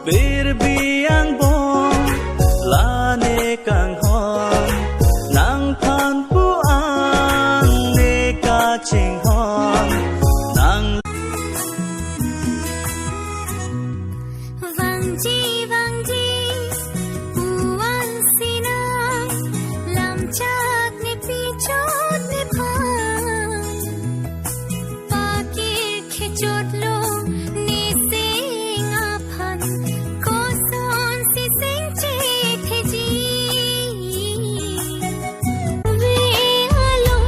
Birbiang bong lane kang hon nang phan puang ne ka ching hon nang Vang ji puan sinang lam chak ne pichot ne phan pakir khechot lo ne sing a phan ko son si sing che the ji ve alo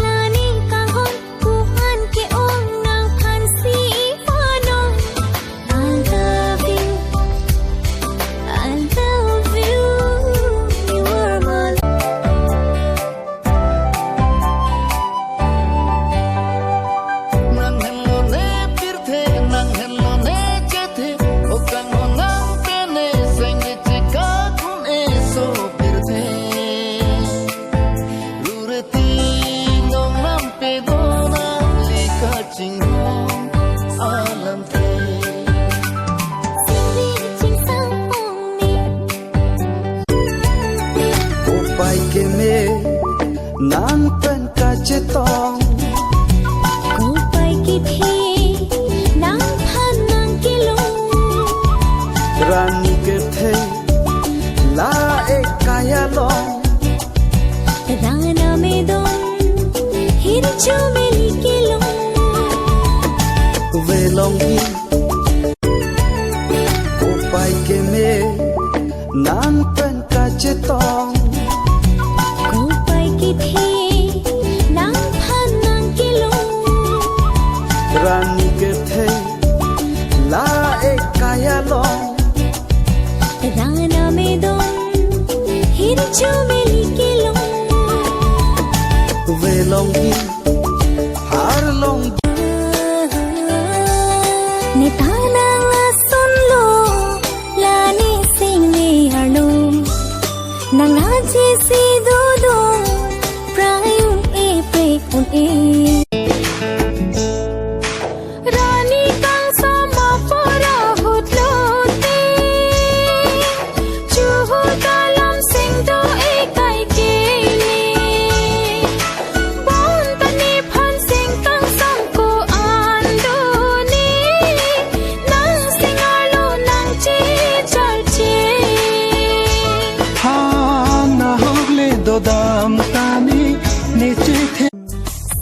lani ka hon puan ke ong nang phan si pano I love you, you are my Nang hello ne pirthe nang hello ne chethe okang nang tene senge chika kun eso pirthe rurati nong nam pe dona lika chingho alam the ching sang ong ni upai ke me nang pen ka chetong ko pai ki thi nang phan nang ki lo rani ke the la ek kaya long rana me don hir chu me li ki lo ve long hi upai ke me nang pen ka chetong ko pai ki thi nang phan nang ki lo rani ke the la ek kaya long rana me don hir chu me li ki lo ve long hi har long ni tanang sun lo lani sing ni harlo nang aji si do do prayun e pre un e rani kang sama para hutlo te chu hu dalam sing do e kai ke ni bon tani phan sing kang sam ko an do ni nang sing alo nang chi chal che ha na hogle do dam tani niche the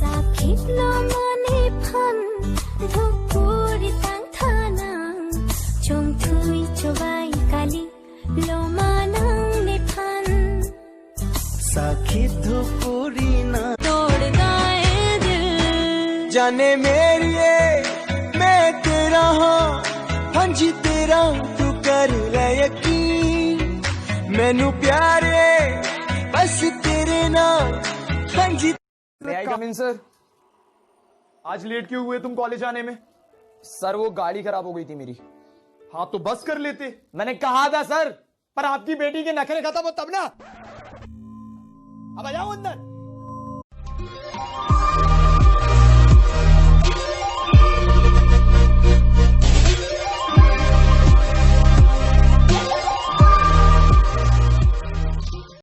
sakit lo mane phan dhupuri tang thanang chong thui chawai kali lo manang ne phan sakit dhupuri na तोड़ गाए दिल जाने मेरी मैं तेरा हाँ हाँ जी तेरा तू कर ले यकीन मैनू प्यारे बस तेरे नाल हाँ जी आई कम इन सर। आज लेट क्यों हुए तुम कॉलेज आने में? सर वो गाड़ी खराब हो गई थी मेरी। हाँ तो बस कर लेते। मैंने कहा था सर। पर आपकी बेटी के नखरे खत्म हो तब ना। अब आ जाओ अंदर।